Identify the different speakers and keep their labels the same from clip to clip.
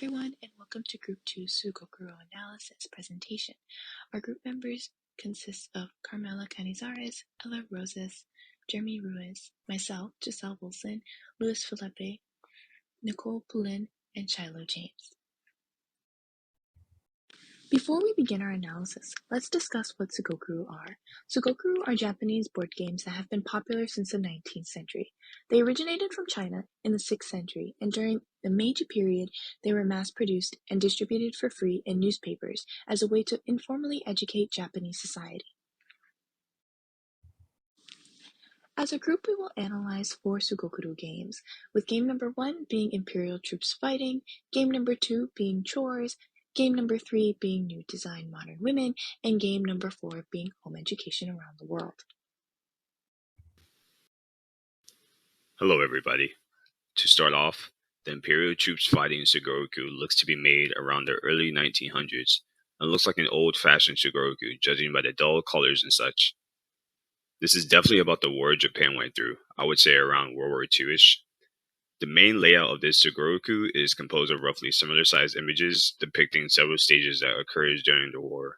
Speaker 1: everyone, and welcome to Group 2 Sugoroku Analysis presentation. Our group members consist of Carmela Canizares, Ella Rozas, Jeremy Ruiz, myself, Jiselle, Luis Felipe, Nicole, Poulin, and Shiloh James. Before we begin our analysis, let's discuss what Sugoroku are. Sugoroku are Japanese board games that have been popular since the 19th century. They originated from China in the 6th century, and during the Meiji period, they were mass-produced and distributed for free in newspapers as a way to informally educate Japanese society. As a group, we will analyze 4 Sugoroku games, with game number 1 being Imperial Troops Fighting, game number 2 being Chores, game number 3 being New Design Modern Women, and game number 4 being Home Education Around the World.
Speaker 2: Hello everybody. To start off, the Imperial Troops Fighting Sugoroku looks to be made around the early 1900s and looks like an old-fashioned Sugoroku judging by the dull colors and such. This is definitely about the war Japan went through, I would say around World War II-ish. The main layout of this Sugoroku is composed of roughly similar-sized images depicting several stages that occurs during the war.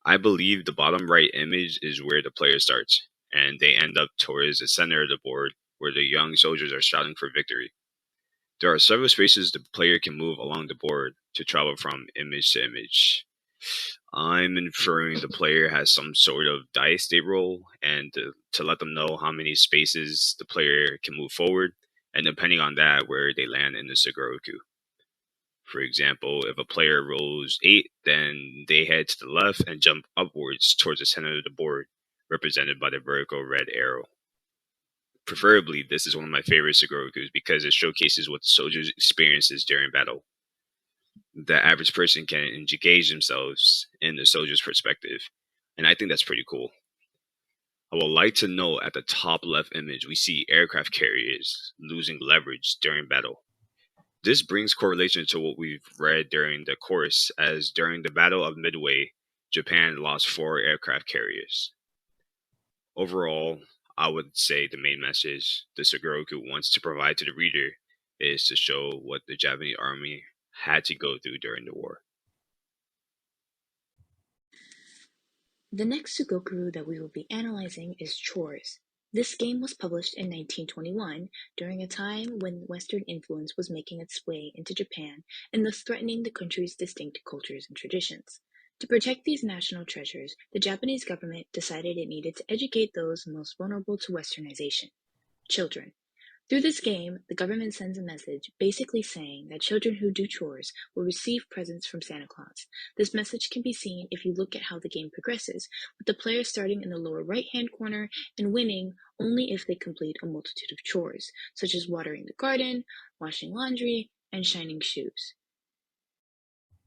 Speaker 2: I believe the bottom right image is where the player starts, and they end up towards the center of the board where the young soldiers are shouting for victory. There are several spaces the player can move along the board to travel from image to image. I'm inferring the player has some sort of dice they roll, and to let them know how many spaces the player can move forward, and depending on that, where they land in the Sugoroku. For example, if a player rolls 8, then they head to the left and jump upwards towards the center of the board, represented by the vertical red arrow. Preferably, this is one of my favorite Sugorokus because it showcases what the soldiers experiences during battle. The average person can engage themselves in the soldier's perspective, and I think that's pretty cool. I would like to note at the top left image, we see aircraft carriers losing leverage during battle. This brings correlation to what we've read during the course, as during the Battle of Midway, Japan lost 4 aircraft carriers. Overall, I would say the main message the Sugoroku wants to provide to the reader is to show what the Japanese army had to go through during the war.
Speaker 1: The next Sugoroku that we will be analyzing is Chores. This game was published in 1921 during a time when Western influence was making its way into Japan and thus threatening the country's distinct cultures and traditions. To protect these national treasures, the Japanese government decided it needed to educate those most vulnerable to westernization: children. Through this game, the government sends a message basically saying that children who do chores will receive presents from Santa Claus. This message can be seen if you look at how the game progresses, with the player starting in the lower right-hand corner and winning only if they complete a multitude of chores, such as watering the garden, washing laundry, and shining shoes.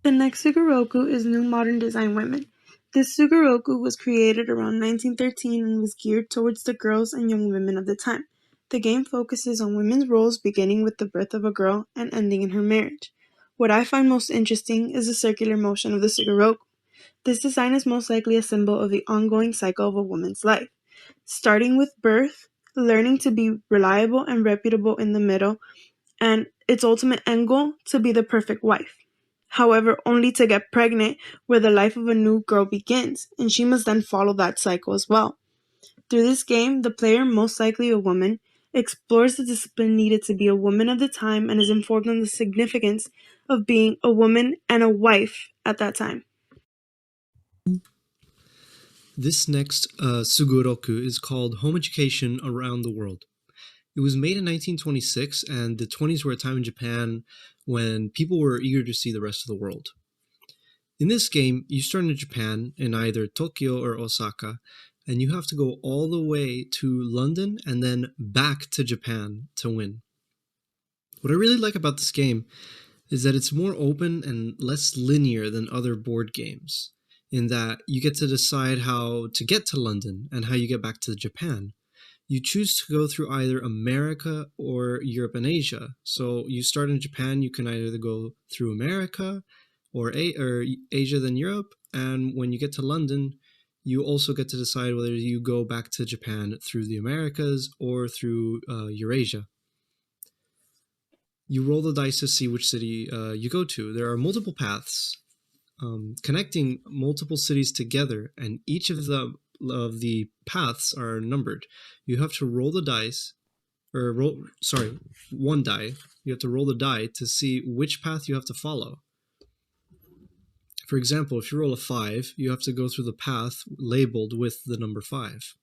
Speaker 3: The next Sugoroku is New Modern Design Women. This Sugoroku was created around 1913 and was geared towards the girls and young women of the time. The game focuses on women's roles beginning with the birth of a girl and ending in her marriage. What I find most interesting is the circular motion of the Sugoroku. This design is most likely a symbol of the ongoing cycle of a woman's life, starting with birth, learning to be reliable and reputable in the middle, and its ultimate end goal to be the perfect wife. However, only to get pregnant, where the life of a new girl begins, and she must then follow that cycle as well. Through this game, the player, most likely a woman, explores the discipline needed to be a woman of the time and is informed on the significance of being a woman and a wife at that time.
Speaker 4: This next Sugoroku is called Home Education Around the World. It was made in 1926, and the 20s were a time in Japan when people were eager to see the rest of the world. In this game, you start in Japan, in either Tokyo or Osaka, and you have to go all the way to London and then back to Japan to win. What I really like about this game is that it's more open and less linear than other board games, in that you get to decide how to get to London and how you get back to Japan. You choose to go through either America or Europe and Asia. So you start in Japan, you can either go through America or Asia then Europe, and when you get to London, you also get to decide whether you go back to Japan through the Americas or through Eurasia. you roll the dice to see which city you go to. There are multiple paths connecting multiple cities together, and each of the paths are numbered. You have to roll the dice, one die. You have to roll the die to see which path you have to follow. For example, if you roll a 5, you have to go through the path labeled with the number 5.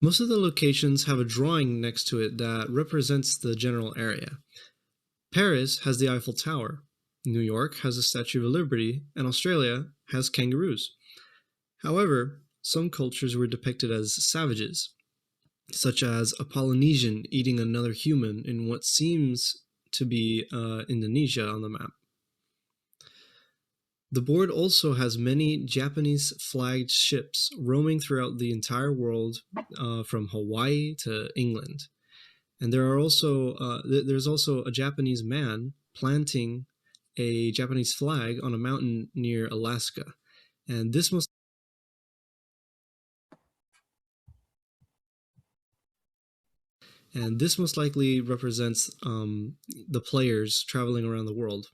Speaker 4: Most of the locations have a drawing next to it that represents the general area. Paris has the Eiffel Tower, New York has the Statue of Liberty, and Australia has kangaroos. However, some cultures were depicted as savages, such as a Polynesian eating another human in what seems to be Indonesia on the map. The board also has many Japanese-flagged ships roaming throughout the entire world, from Hawaii to England. And there's also a Japanese man planting a Japanese flag on a mountain near Alaska. And this most likely represents the players traveling around the world.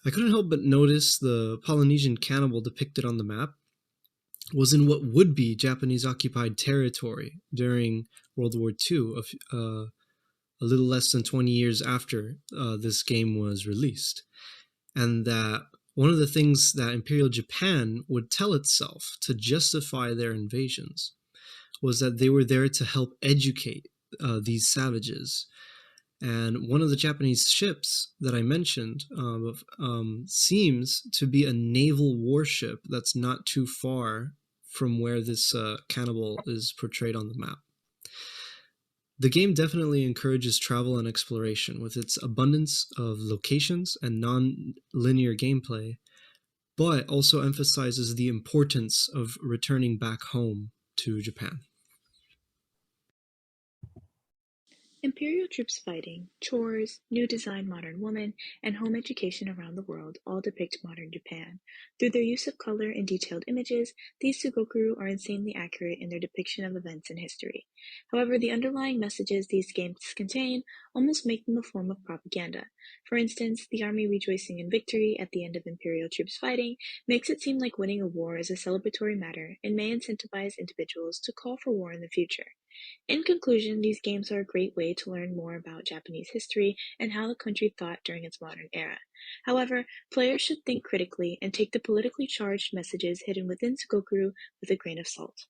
Speaker 4: I couldn't help but notice the Polynesian cannibal depicted on the map was in what would be Japanese-occupied territory during World War II, a little less than 20 years after this game was released. And that one of the things that Imperial Japan would tell itself to justify their invasions was that they were there to help educate these savages. And one of the Japanese ships that I mentioned seems to be a naval warship that's not too far from where this cannibal is portrayed on the map. The game definitely encourages travel and exploration with its abundance of locations and non-linear gameplay, but also emphasizes the importance of returning back home to Japan.
Speaker 1: Imperial troops fighting, chores, new design modern woman, and home education around the world all depict modern Japan. Through their use of color and detailed images, these Sugoroku are insanely accurate in their depiction of events in history. However, the underlying messages these games contain almost make them a form of propaganda. For instance, the army rejoicing in victory at the end of Imperial troops fighting makes it seem like winning a war is a celebratory matter and may incentivize individuals to call for war in the future. In conclusion, these games are a great way to learn more about Japanese history and how the country thought during its modern era. However, players should think critically and take the politically charged messages hidden within Sugoroku with a grain of salt.